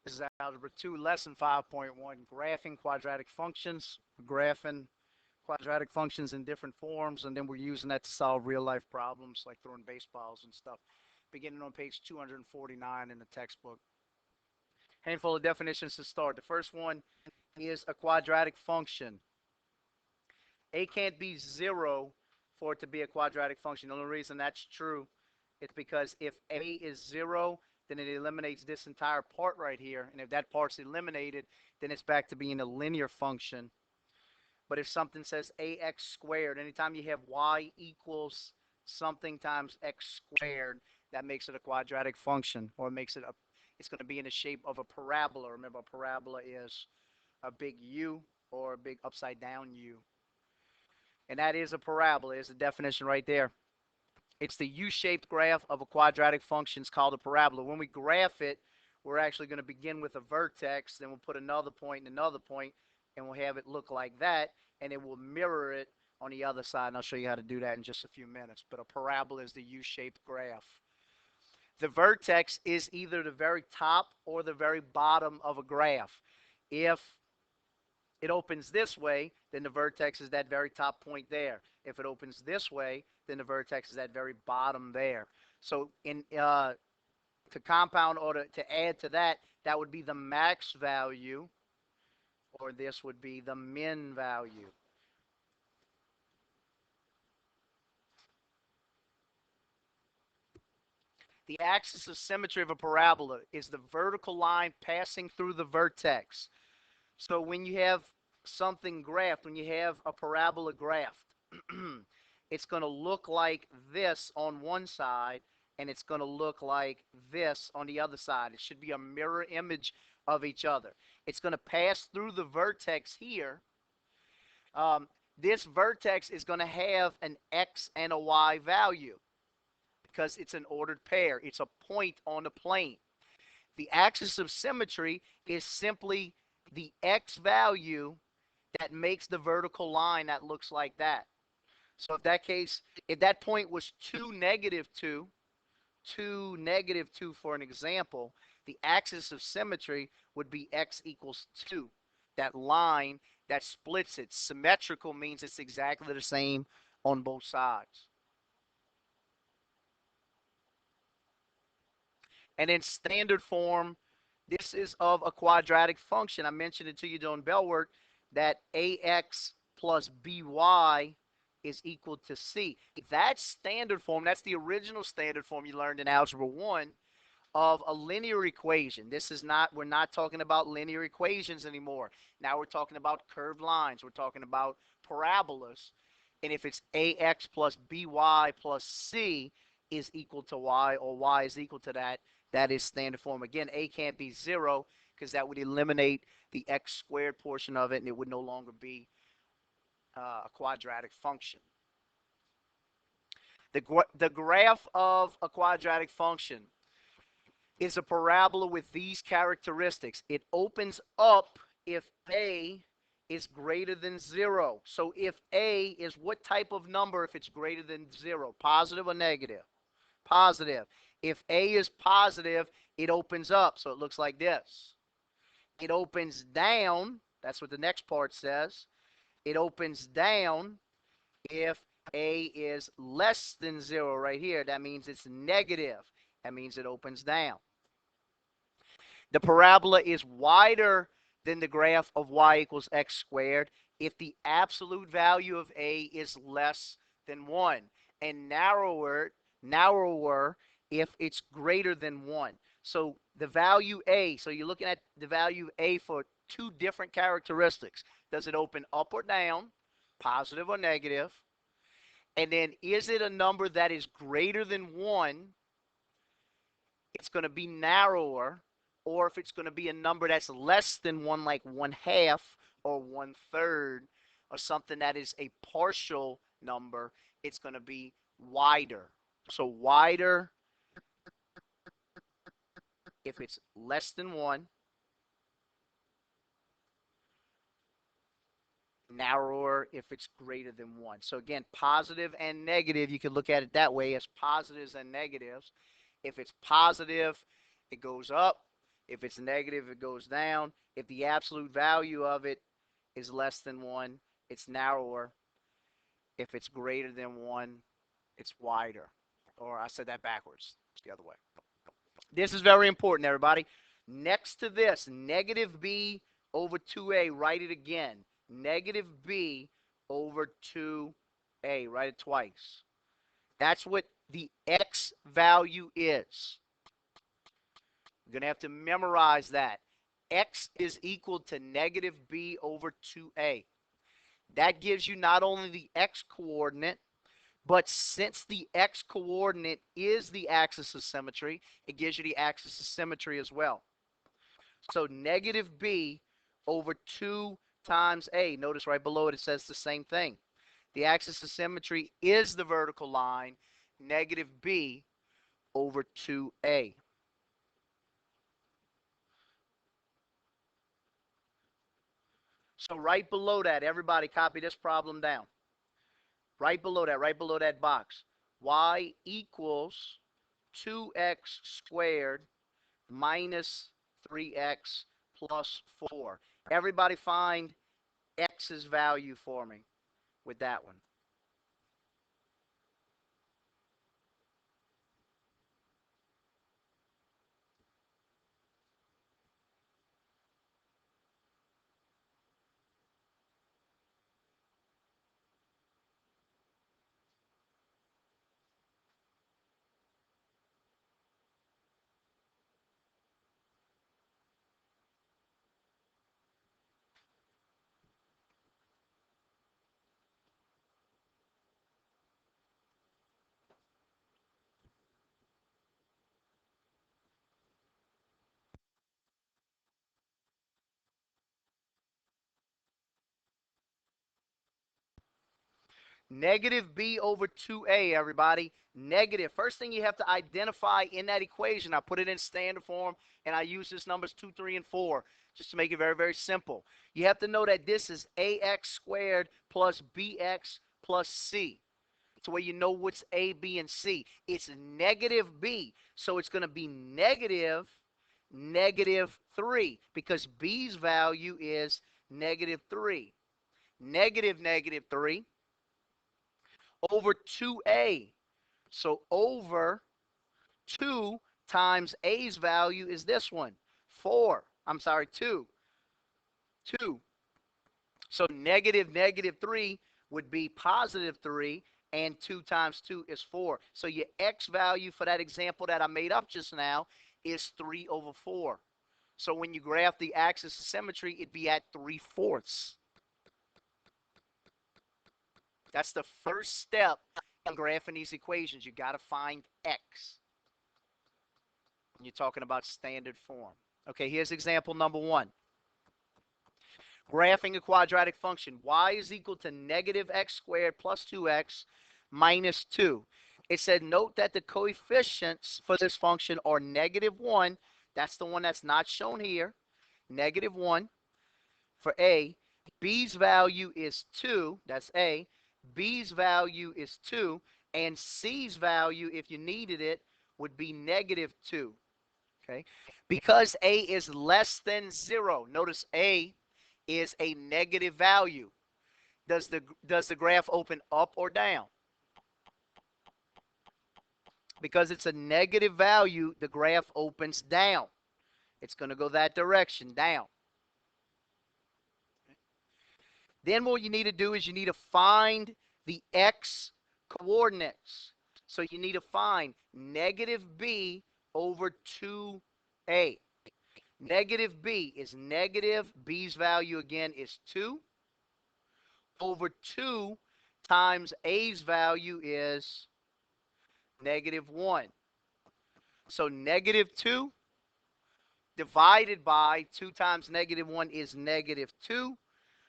This is Algebra 2, Lesson 5.1, Graphing Quadratic Functions. Graphing quadratic functions in different forms, and then we're using that to solve real-life problems like throwing baseballs and stuff. Beginning on page 249 in the textbook. Handful of definitions to start. The first one is a quadratic function. A can't be 0 for it to be a quadratic function. The only reason that's true is because if A is 0, then it eliminates this entire part right here. And if that part's eliminated, then it's back to being a linear function. But if something says ax squared, anytime you have y equals something times x squared, that makes it a quadratic function, or makes it it's going to be in the shape of a parabola. Remember, a parabola is a big U or a big upside down U. And that is a parabola. There's the definition right there. It's the U-shaped graph of a quadratic function. It's called a parabola. When we graph it, we're actually going to begin with a vertex, then we'll put another point and another point, and we'll have it look like that, and it will mirror it on the other side, and I'll show you how to do that in just a few minutes. But a parabola is the U-shaped graph. The vertex is either the very top or the very bottom of a graph. If it opens this way, then the vertex is that very top point there. If it opens this way, then the vertex is that very bottom there. So to compound or to add to that, that would be the max value, or this would be the min value. The axis of symmetry of a parabola is the vertical line passing through the vertex. So when you have something graphed, when you have a parabola graphed, it's going to look like this on one side, and it's going to look like this on the other side. It should be a mirror image of each other. It's going to pass through the vertex here. This vertex is going to have an x and a y value because it's an ordered pair. It's a point on the plane. The axis of symmetry is simply the x value that makes the vertical line that looks like that. So if that case, if that point was 2, -2, 2, -2 for an example, the axis of symmetry would be x equals 2. That line that splits it. Symmetrical means it's exactly the same on both sides. And in standard form, this is of a quadratic function. I mentioned it to you during bell work that ax plus by is equal to c. That's standard form. That's the original standard form you learned in Algebra 1 of a linear equation. This is not, we're not talking about linear equations anymore. Now we're talking about curved lines. We're talking about parabolas. And if it's ax plus by plus c is equal to y, or y is equal to that, that is standard form. Again, a can't be 0 because that would eliminate the x squared portion of it, and it would no longer be a quadratic function. The graph of a quadratic function is a parabola with these characteristics. It opens up if a is greater than 0. So if a is what type of number if it's greater than 0? Positive or negative? Positive. If a is positive, it opens up. So it looks like this. It opens down. That's what the next part says. It opens down if a is less than 0 right here. That means it's negative. That means it opens down. The parabola is wider than the graph of y equals x squared if the absolute value of a is less than 1, and narrower if it's greater than 1. So the value a, so you're looking at the value a for two different characteristics. Does it open up or down, positive or negative? And then is it a number that is greater than 1? It's going to be narrower. Or if it's going to be a number that's less than 1, like 1/2 or 1/3, or something that is a partial number, it's going to be wider. So wider if it's less than 1, narrower if it's greater than 1. So again, positive and negative, you can look at it that way as positives and negatives. If it's positive, it goes up. If it's negative, it goes down. If the absolute value of it is less than 1, it's narrower. If it's greater than 1, it's wider. Or I said that backwards. It's the other way. This is very important, everybody. Next to this, negative b over 2a, write it again. Negative b over 2a, write it twice. That's what the x value is. You're going to have to memorize that. X is equal to negative b over 2a. That gives you not only the x coordinate, but since the x coordinate is the axis of symmetry, it gives you the axis of symmetry as well. So negative b over 2 times a. Notice right below it, it says the same thing. The axis of symmetry is the vertical line, negative b over 2a. So right below that, everybody copy this problem down. Right below that box. Y equals 2x squared minus 3x plus 4. Everybody find x's value for me with that one. Negative b over 2a, everybody. Negative. First thing you have to identify in that equation, I put it in standard form, and I use this numbers 2, 3, and 4, just to make it very, very simple. You have to know that this is ax squared plus bx plus c. So where you know what's a, b, and c. It's negative b, so it's going to be negative, negative 3, because b's value is negative 3. Negative, negative 3 over 2a. So over 2 times a's value is this one, 4. I'm sorry, 2. 2. So negative, negative 3 would be positive 3, and 2 times 2 is 4. So your x value for that example that I made up just now is 3 over 4. So when you graph the axis of symmetry, it'd be at 3/4. That's the first step in graphing these equations. You got to find x. You're talking about standard form. Okay, here's example number 1. Graphing a quadratic function. Y is equal to negative x squared plus 2x minus 2. It said, note that the coefficients for this function are negative 1. That's the one that's not shown here. Negative 1 for a. B's value is 2. That's a. B's value is 2. And C's value, if you needed it, would be negative 2. Okay, because a is less than 0. Notice a is a negative value. Does the graph open up or down? Because it's a negative value, the graph opens down. It's going to go that direction, down. Then what you need to do is you need to find the x coordinates. So you need to find negative b over 2a. Negative b is negative. B's value again is 2 over 2 times a's value is negative 1. So negative 2 divided by 2 times negative 1 is negative 2.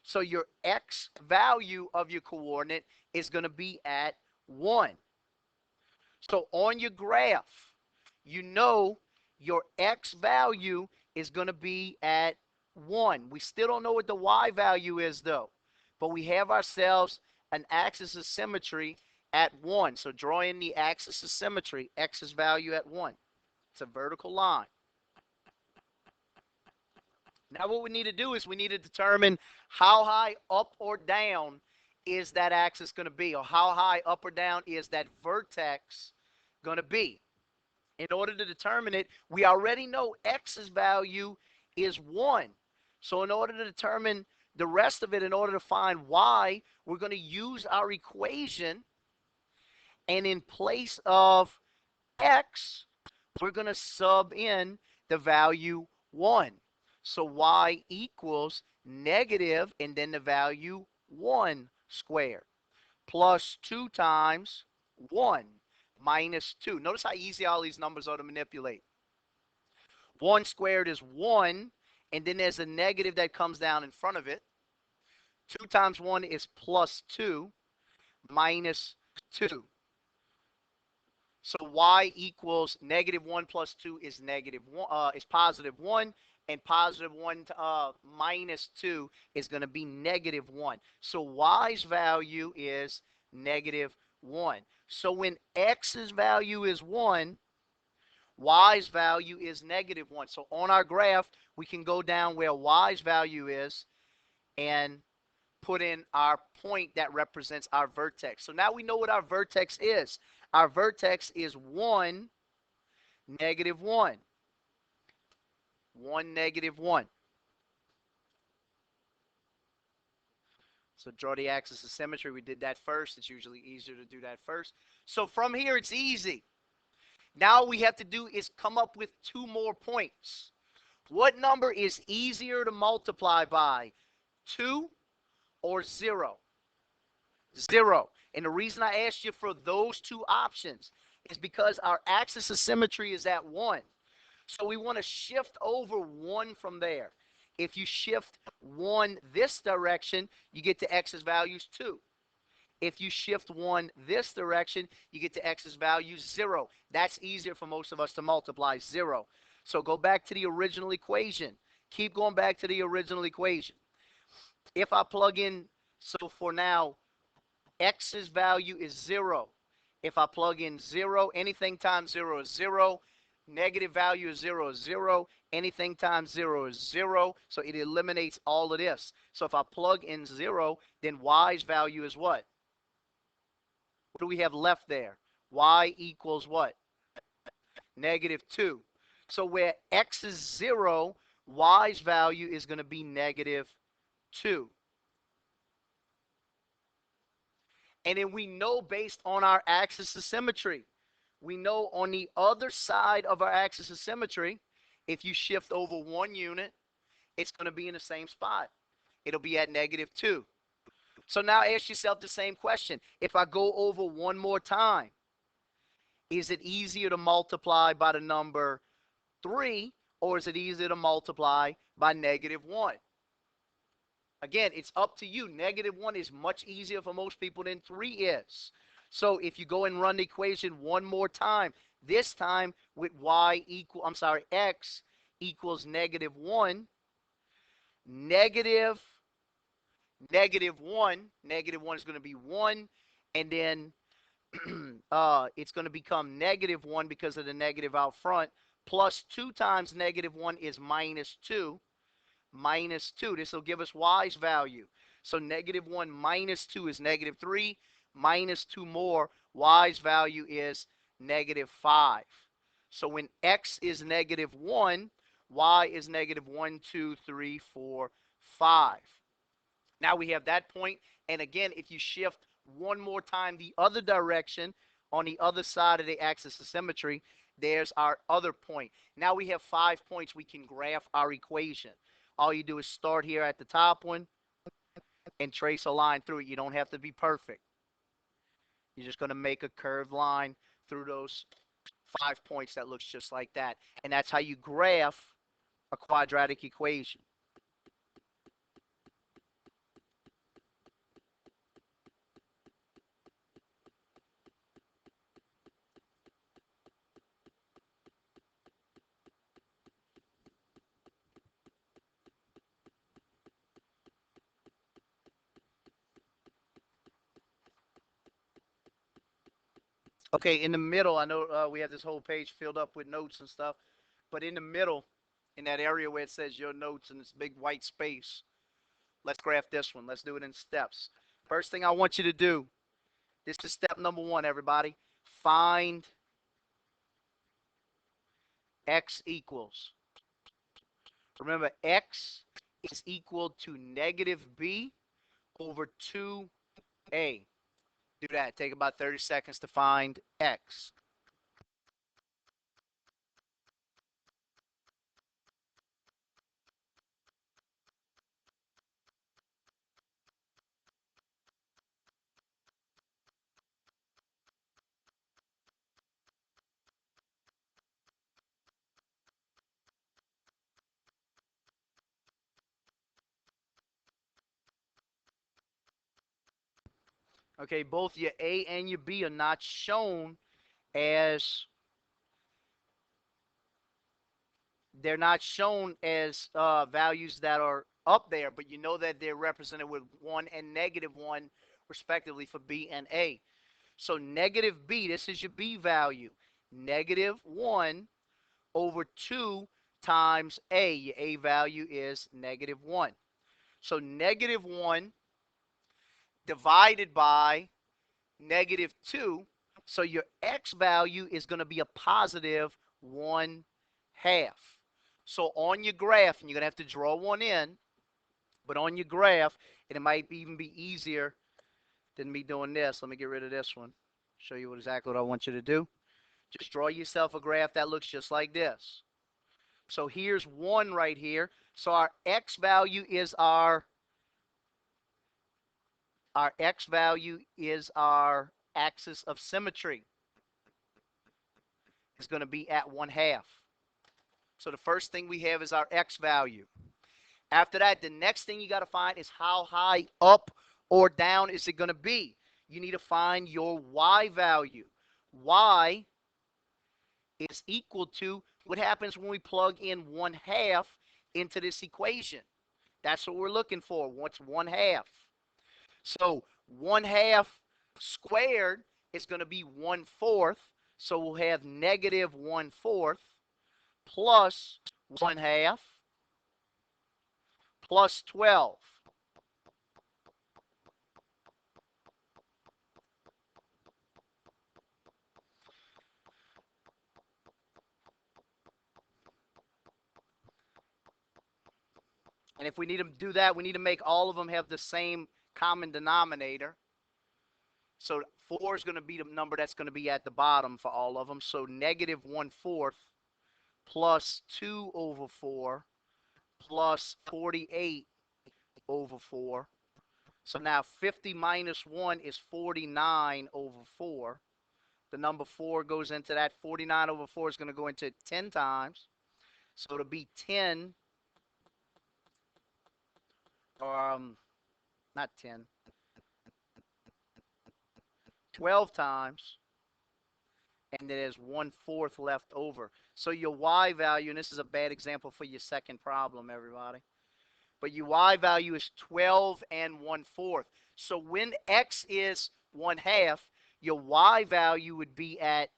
So your x value of your coordinate is going to be at 1. So on your graph, you know your x value is going to be at 1. We still don't know what the y value is, though. But we have ourselves an axis of symmetry at 1. So draw in the axis of symmetry, x's value at 1. It's a vertical line. Now what we need to do is we need to determine how high up or down is that axis going to be, or how high up or down is that vertex going to be. In order to determine it, we already know x's value is 1. So in order to determine the rest of it, in order to find y, we're going to use our equation, and in place of x, we're going to sub in the value 1. So y equals negative, and then the value 1 squared, plus 2 times 1 minus 2. Notice how easy all these numbers are to manipulate. 1 squared is 1, and then there's a negative that comes down in front of it. 2 times 1 is plus 2 minus 2. So y equals negative 1 plus 2 is negative 1, is positive 1, and positive 1 minus 2 is going to be negative 1. So y's value is negative 1. So when x's value is 1, y's value is negative 1. So on our graph, we can go down where y's value is and put in our point that represents our vertex. So now we know what our vertex is. Our vertex is 1, negative 1. 1, negative 1. So draw the axis of symmetry. We did that first. It's usually easier to do that first. So from here, it's easy. Now all we have to do is come up with 2 more points. What number is easier to multiply by, 2 or 0? 0. And the reason I asked you for those 2 options is because our axis of symmetry is at 1. So we want to shift over 1 from there. If you shift 1 this direction, you get to x's values 2. If you shift 1 this direction, you get to x's values 0. That's easier for most of us to multiply, 0. So go back to the original equation. Keep going back to the original equation. If I plug in, so for now, x's value is 0. If I plug in 0, anything times 0 is 0. Negative value of 0 is 0. Anything times 0 is 0. So it eliminates all of this. So if I plug in 0, then y's value is what? What do we have left there? Y equals what? Negative 2. So where x is 0, y's value is going to be negative 2. And then we know based on our axis of symmetry, we know on the other side of our axis of symmetry, if you shift over 1 unit, it's going to be in the same spot. It'll be at negative 2. So now ask yourself the same question. If I go over 1 more time, is it easier to multiply by the number 3, or is it easier to multiply by negative 1? Again, it's up to you. Negative 1 is much easier for most people than 3 is. So if you go and run the equation 1 more time, this time with x equals negative 1, negative 1, negative 1 is going to be 1, and then it's going to become negative 1 because of the negative out front, plus 2 times negative 1 is minus 2. Minus 2. This will give us y's value. So negative 1 minus 2 is negative 3. Minus 2 more, y's value is negative 5. So when x is negative 1, y is negative 1, 2, 3, 4, 5. Now we have that point. And again, if you shift 1 more time the other direction on the other side of the axis of symmetry, there's our other point. Now we have 5 points we can graph our equation. All you do is start here at the top one and trace a line through it. You don't have to be perfect. You're just going to make a curved line through those 5 points that looks just like that. And that's how you graph a quadratic equation. Okay, in the middle, I know we have this whole page filled up with notes and stuff, but in the middle, in that area where it says your notes in this big white space. Let's graph this one. Let's do it in steps. First thing I want you to do, this is step number one, everybody. Find x equals. Remember, x is equal to negative b over 2a. Do that. Take about 30 seconds to find x. Okay, both your a and your b are not shown as they're not shown as values that are up there, but you know that they're represented with 1 and negative 1 respectively for b and a. So negative b, this is your b value, negative 1 over 2 times a. Your a value is negative 1. So negative 1 divided by negative 2. So your x value is going to be a positive 1/2. So on your graph, and you're going to have to draw one in, but on your graph, and it might even be easier than me doing this. Let me get rid of this one. Show you exactly what I want you to do. Just draw yourself a graph that looks just like this. So here's 1 right here. So our x value is our x value is our axis of symmetry. It's going to be at 1/2. So the first thing we have is our x value. After that, the next thing you got to find is how high up or down is it going to be. You need to find your y value. Y is equal to what happens when we plug in 1/2 into this equation. That's what we're looking for. What's 1/2? So 1/2 squared is going to be 1/4. So we'll have negative 1/4 plus 1/2 plus 12. And if we need to do that, we need to make all of them have the same common denominator. So 4 is going to be the number that's going to be at the bottom for all of them. So negative 1/4 plus 2 over 4 plus 48 over 4. So now 50 minus 1 is 49 over 4. The number 4 goes into that. 49 over 4 is going to go into 10 times. So it'll be 10, not 10, 12 times. And there's 1/4 left over. So your y value, and this is a bad example for your second problem, everybody, but your y value is 12 and 1/4. So when x is 1/2, your y value would be at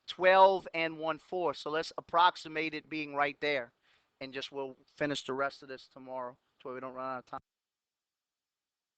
12 and 1/4. So let's approximate it being right there. And just we'll finish the rest of this tomorrow so we don't run out of time.